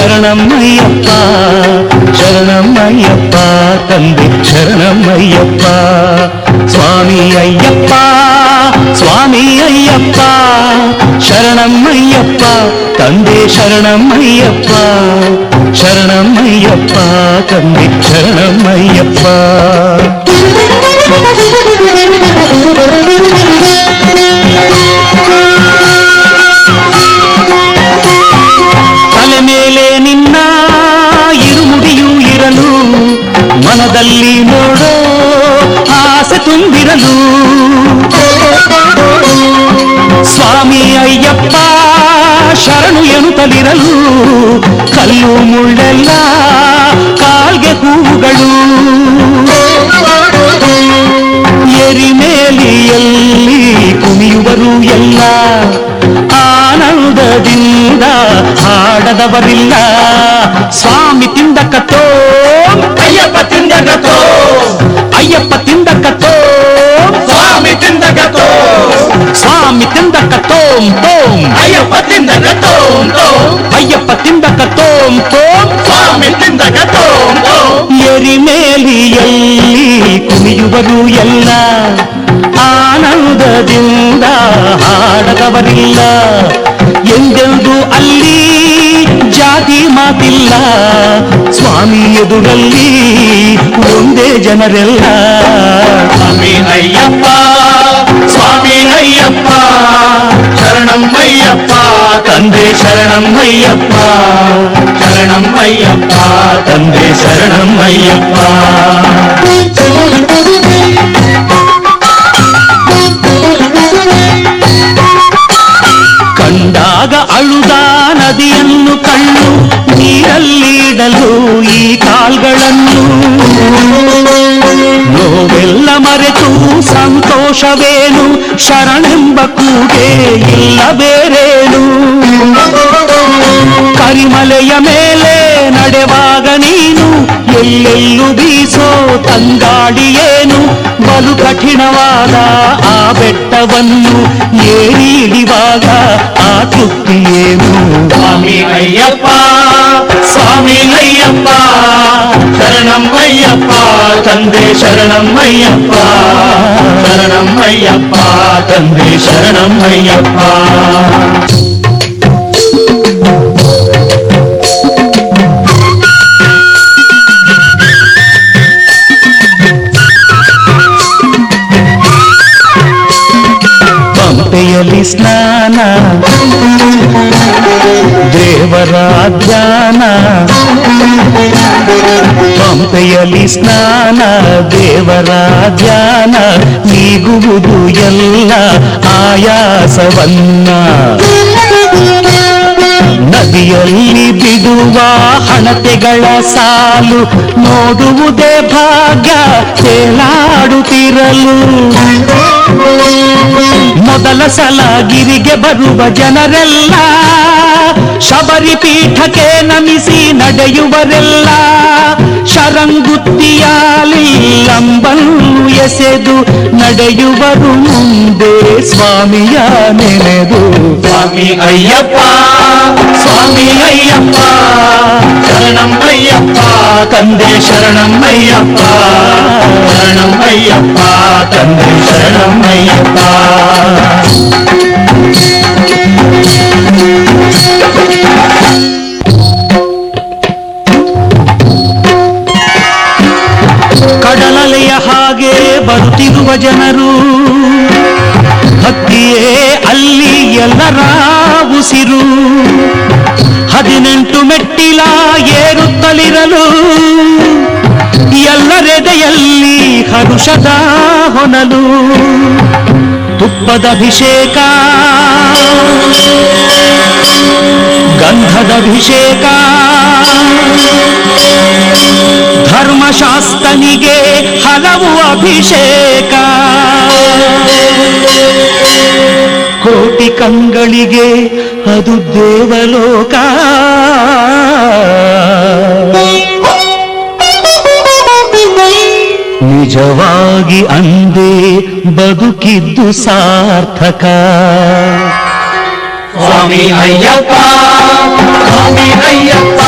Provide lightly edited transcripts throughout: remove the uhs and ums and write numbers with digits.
ಶರಣಮಯ್ಯಪ್ಪ ಶರಣಮಯ್ಯಪ್ಪ ತಂದೆ ಶರಣಮಯ್ಯಪ್ಪ ಸ್ವಾಮಿ ಅಯ್ಯಪ್ಪ ಸ್ವಾಮಿ ಅಯ್ಯಪ್ಪ ಶರಣಮಯ್ಯಪ್ಪ ತಂದೆ ಶರಣಮಯ್ಯಪ್ಪ ಶರಣಮಯ್ಯಪ್ಪ ತಂದೆ ಶರಣಮಯ್ಯಪ್ಪ ತಲೆ ಮೇಲೆ ನಿನ್ನ ಇರುಮುಡಿಯೂ ಇರಲು ಮನದಲ್ಲಿ ನೋಡೋ ಆಸೆ ತುಂಬಿರಲು ಸ್ವಾಮಿ ಅಯ್ಯಪ್ಪ ಶರಣು ಎನ್ನುತ್ತಲಿರಲು ಕಲ್ಲು ಮುಳ್ಳೆಲ್ಲ ಕಾಲ್ಗೆ ಹೂವುಗಳು ಎರಿಮೇಲಿಯಲ್ಲಿ ಕುಣಿಯುವರು ಎಲ್ಲ ಆನಂದದಿಂದ ಹಾಡದವರಿಲ್ಲ ಸ್ವಾಮಿ ತಿಂದಕತ್ತೋ ಅಯ್ಯಪ್ಪ ತಿಂದಗತೋ ಅಯ್ಯಪ್ಪ ತಿಂದಕತ್ತೋ ಸ್ವಾಮಿ ತಿಂದಗತೋ ಸ್ವಾಮಿ ತಿಂದಕತ್ತೋಂ ತೋಂ ಅಯ್ಯಪ್ಪ ತಿಂದಗತೋ ಅಯ್ಯಪ್ಪ ತಿಂದಕತ್ತೋಂ ತೋಂ ಸ್ವಾಮಿ ತಿಂದಗತೋ ಎರಿಮೇಲಿಯಲ್ಲಿ ಕುಣಿಯುವರು ಎಲ್ಲ ಆನಂದದಿಂದ ಹಾಡದವರಿಲ್ಲ ಎಂದೆಂದು ಅಲ್ಲಿ ಜಾತಿ ಮಾತಿಲ್ಲ ಸ್ವಾಮಿ ಎದುರಲ್ಲಿ ಒಂದೇ ಜನರೆಲ್ಲ ಸ್ವಾಮಿ ಅಯ್ಯಪ್ಪ ಸ್ವಾಮಿ ಅಯ್ಯಪ್ಪ ಶರಣಮಯ್ಯಪ್ಪ ತಂದೆ ಶರಣಮಯ್ಯಪ್ಪ ಶರಣಮಯ್ಯಪ್ಪ ತಂದೆ ಶರಣಮಯ್ಯಪ್ಪ ಕಂಡಾಗ ಅಳುದ ನದಿಯನ್ನು ಕಣ್ಣು ನೀರಲ್ಲಿಡಲು ಈ ಕಾಲ್ಗಳನ್ನು ನೋವೆಲ್ಲ ಮರೆತು ಸಂತೋಷವೇನು ಶರಣೆಂಬ ಕೂಗೆ ಇಲ್ಲ ಬೇರೇನು ಕರಿಮಲೆಯ ಮೇಲೆ ನಡೆವಾಗ ನೀನು ಎಲ್ಲೆಲ್ಲೂ ಬೀಸೋ ತಂಗಾಡಿಯೇನು ಬಲು ಕಠಿಣವಾದ ಆ ಬೆಟ್ಟವನ್ನು ಏರಿ ಇಳಿವಾಗ ಆ ತೃಪ್ತಿಯೇನು ಸ್ವಾಮಿ ಅಯ್ಯಪ್ಪ ಸ್ವಾಮಿ ಅಯ್ಯಪ್ಪ ಶರಣಮಯ್ಯಪ್ಪ ತಂದೆ ಶರಣಮಯ್ಯಪ್ಪ ಶರಣಮಯ್ಯಪ್ಪ ತಂದೆ ಶರಣಮಯ್ಯಪ್ಪ ಪಂಪೆಯಲ್ಲಿ ಸ್ನಾನ ದೇವರ ಧ್ಯಾನ ಪಂಪೆಯಲ್ಲಿ ಸ್ನಾನ ದೇವರ ಧ್ಯಾನ ನೀಗುವುದು ಎಲ್ಲ ಆಯಾಸವನ್ನ ನದಿಯಲ್ಲಿ ಬಿಡುವ ಹಣತೆಗಳ ಸಾಲು ನೋಡುವುದೇ ಭಾಗ್ಯ ತೇಲಾಡುತ್ತಿರಲು ಮೊದಲ ಸಲ ಗಿರಿಗೆ ಬರುವ ಜನರೆಲ್ಲ ಶಬರಿ ಪೀಠಕ್ಕೆ ನಮಿಸಿ ನಡೆಯುವರೆಲ್ಲ ಶರಂಗುತ್ತಿಯಾಲಿ ಲಂಬನ್ನು ಎಸೆದು ನಡೆಯುವರು ಮುಂದೆ ಸ್ವಾಮಿಯ ನೆನೆದು ಸ್ವಾಮಿ ಅಯ್ಯಪ್ಪ ಸ್ವಾಮಿ ಅಯ್ಯಪ್ಪ ಶರಣಮಯ್ಯಪ್ಪ ತಂದೆ ಶರಣಮಯ್ಯಪ್ಪ ಶರಣಮಯ್ಯಪ್ಪ ತಂದೆ ಶರಣಮಯ್ಯಪ್ಪ ಕಡಲಲೆಯ ಹಾಗೆ ಬರುತ್ತಿರುವ ಜನರು ಭಕ್ತಿಯೇ ಅಲ್ಲಿ ಎಲ್ಲರ ಉಸಿರು 18 ಮೆಟ್ಟಿಲ ಏರುತ್ತಲಿರಲು ಎಲ್ಲರೆದೆಯಲ್ಲಿ ಹರುಷದ ಹೊನಲು ತುಪ್ಪದ ಅಭಿಷೇಕ ಗಂಧದ ಅಭಿಷೇಕ ಧರ್ಮಶಾಸ್ತ್ರನಿಗೆ ಹಲವು ಅಭಿಷೇಕ ಕೋಟಿ ಕಂಗಳಿಗೆ ಅದು ದೇವಲೋಕ ನಿಜವಾಗಿ ಅಂದೇ ಬದುಕಿದ್ದು ಸಾರ್ಥಕ ಸ್ವಾಮಿ ಅಯ್ಯಪ್ಪ ಸ್ವಾಮಿ ಅಯ್ಯಪ್ಪ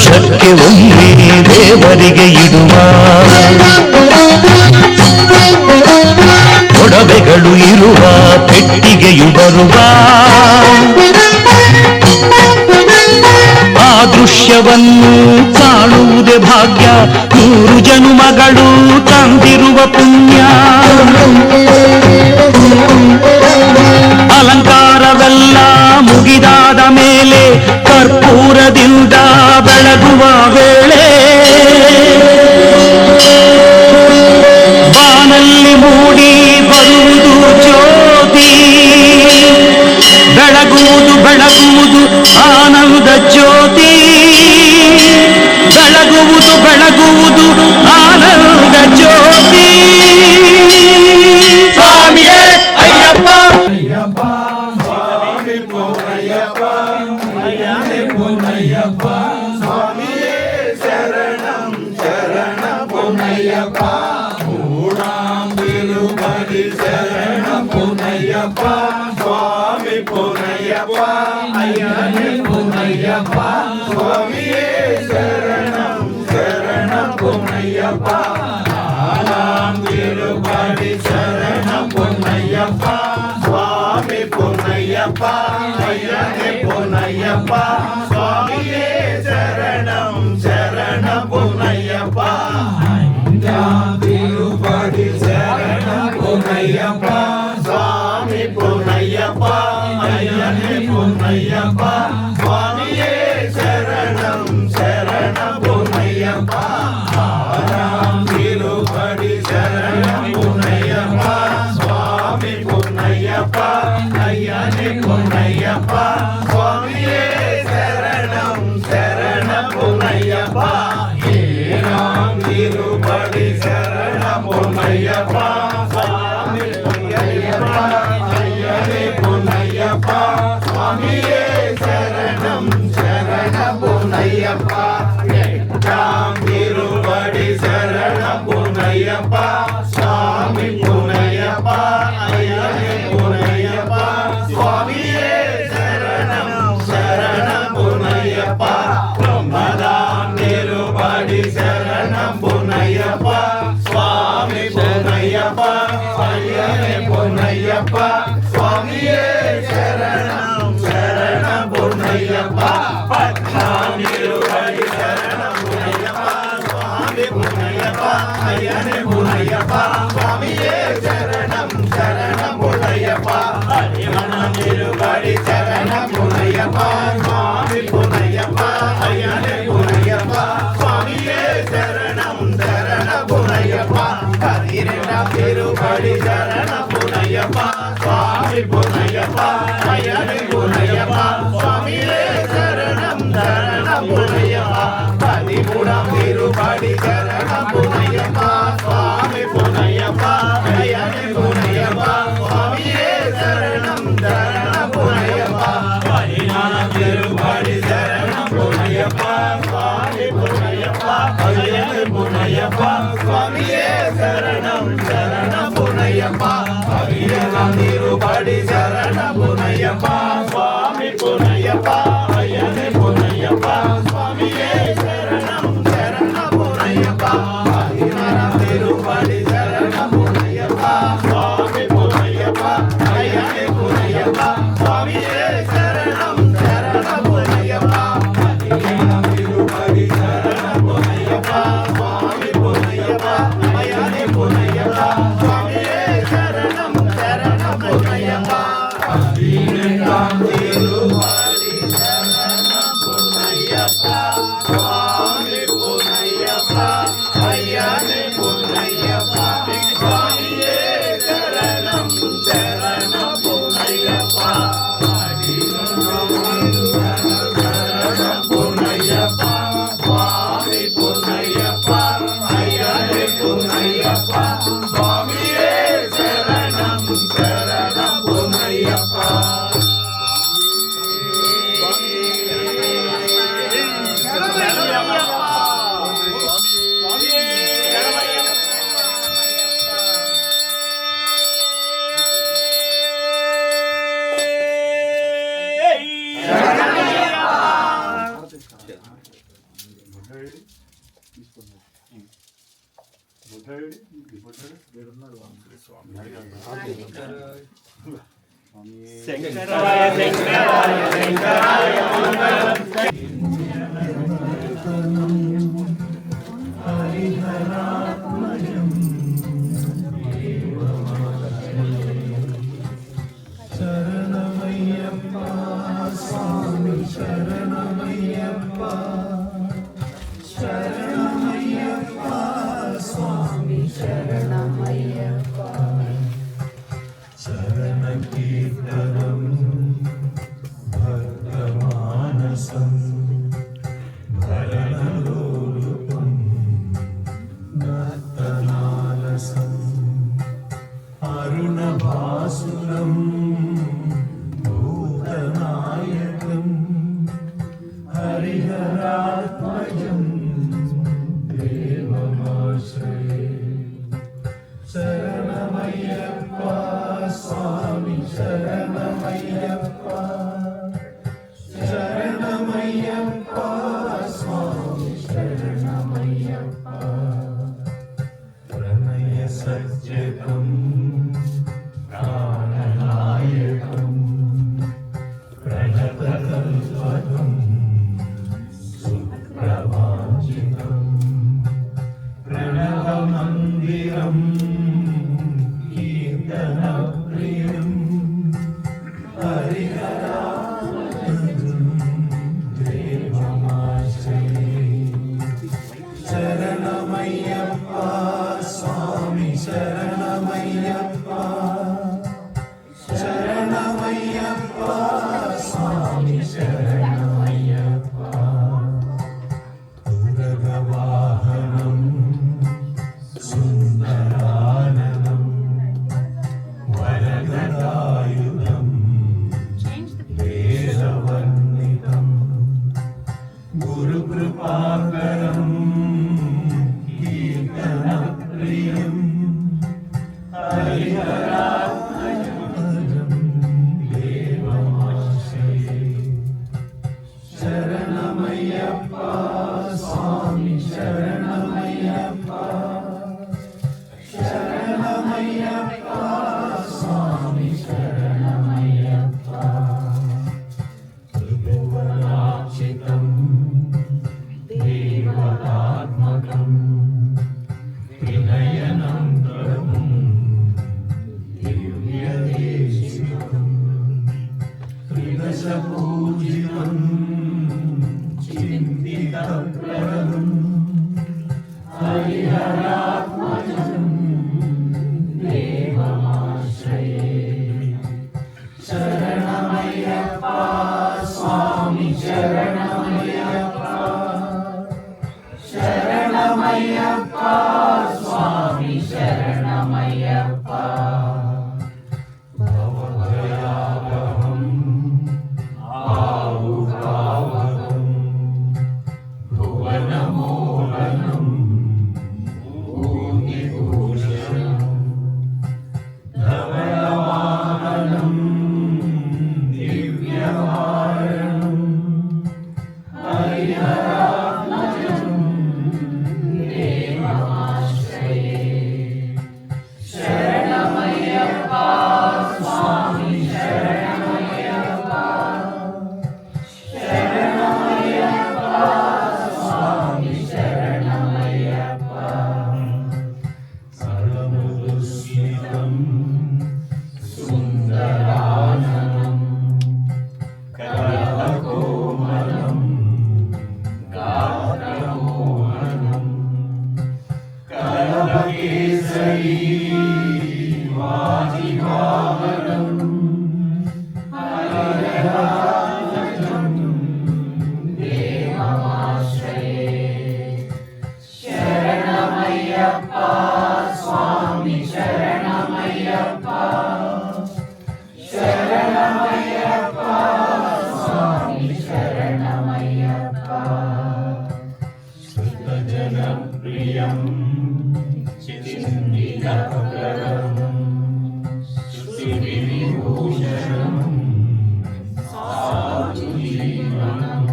ವರುಷಕ್ಕೆ ಒಮ್ಮೆ ದೇವರಿಗೆ ಇಡುವ ಒಡವೆಗಳು ಇರುವ ಪೆಟ್ಟಿಗೆಯು ಬರುವ ಆ ದೃಶ್ಯವನ್ನು ಕಾಣುವುದೇ ಭಾಗ್ಯ 100 ಜನುಮಗಳು ತಂದಿರುವ ಪುಣ್ಯ ಅಲಂಕಾರವೆಲ್ಲ ಮುಗಿದಾದ ಮೇಲೆ ಕರ್ಪೂರದಿಂದ ಬೆಳಗುವ ವೇಳೆ ಬಾನಲ್ಲಿ ಮೂಡಿ ಬರುವುದು ಜ್ಯೋತಿ ಬೆಳಗುವುದು ಬೆಳಗುವುದು ಆನಂದ ಜ್ಯೋತಿ ಬೆಳಗುವುದು ಬೆಳಗುವುದು ಆನಂದ ಜ್ಯೋತಿ ಸ್ವಾಮಿಯೇ ಅಯ್ಯಪ್ಪ ಅಯ್ಯಪ್ಪ శంకరాయ శంకరాయ శంకరాయ అరుణభాసురం భూతనాయకం హరిహరాత్మజం దేవమాశ్రయే శరణమయ్యప్ప స్వామి శరణమయ్యప్ప శరణమయ్యప్ప స్వామి శరణమయ్యప్ప ప్రణయ సజ్జకం ప్రాణనాయకం ప్రణతకల్పకం సుప్రవాంచితం ప్రణవమందిరం కీర్తనప్రియం హరిహరాత్మజం దేవమాశ్రయే శరణమయ్యప్ప స్వామి శరణమయ్యప్ప శరణమయ్యప్ప స్వామి శరణమయ్యప్ప తురగవాహనం సుందరాననం వరగదాయుధం వేదవర్ణితం గురుకృపాకరం కీర్తనప్రియం హరిహరాత్మజం దేవమాశ్రయే శరణమయ్యప్ప స్వామి శరణమయ్యప్ప శరణమయ్యప్ప స్వామి శరణమయ్యప్ప త్రిభువనాక్షితం దేవతాత్మకం వినయనం ప్రభుం దివ్యదేశికం త్రిదశపూజితం చింతితప్రదం హరిహరాత్మజం దేవమాశ్రయే శరణమయ్యప్ప స్వామి శరణమయ్యప్ప శరణమయ్యప్ప స్వామి శరణమయ్యప్ప భవభయావహం ఆవుకావహం భువనమోహనం భూతిభూషణం ధవళవాహనం దివ్యవారణం హరిహరాత్మజం దేవమాశ్రయే శరణమయ్యప్ప స్వామి శరణమయ్యప్ప శరణమయ్యప్ప స్వామి శరణమయ్యప్ప సర్వముదుస్మితం సుందరాననం కరకోమలం గాత్రమోహనం కరకేసరీ వాజివాహనం హరిహరాత్మజం దేవమాశ్రయే శరణమయ్యప్ప స్వామి శరణమయ్యప్ప శరణమయ్యప్ప స్వామి శరణమయ్యప్ప శృతజనప్రియం చింతితప్రదం శృతివిభూషణం సాధుజీవనం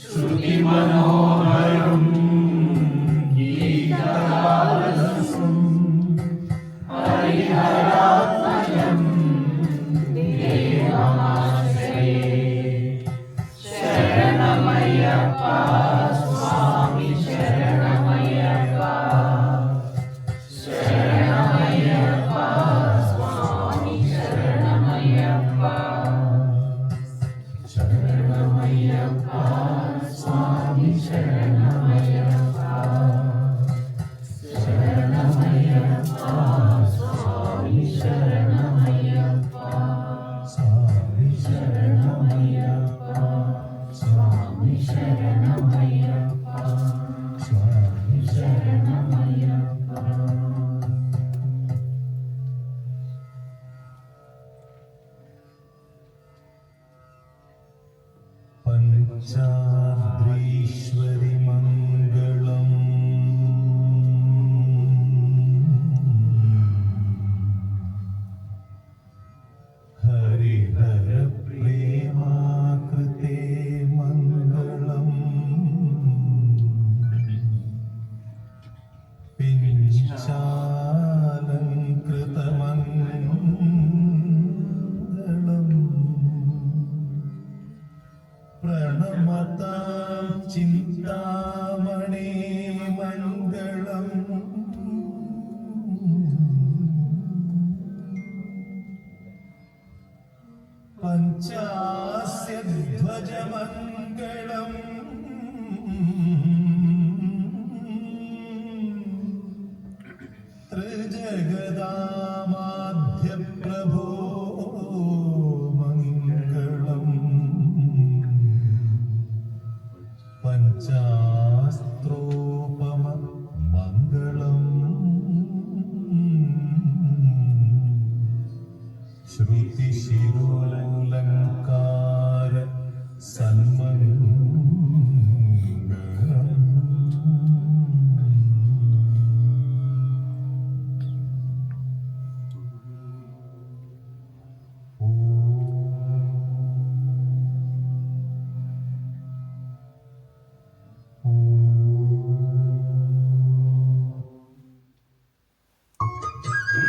శృతిమనో പഞ്ചാദ്രീശ്വരി മംഗളം ഹരിഹര പ്രേമാകൃതേ മംഗളം പിഞ്ചാലംകൃതമംഗളം പ്രണമതാം ചിന്താമണി മംഗളം പഞ്ചാസ്യ ധ്വജമംഗളം ത്രിജഗദാമാധ്യപ്രഭോ മംഗളം പഞ്ചാസ്ത്രോപമ മംഗളം ശ്രുതിശിരോലങ്കാര സന്മംഗളം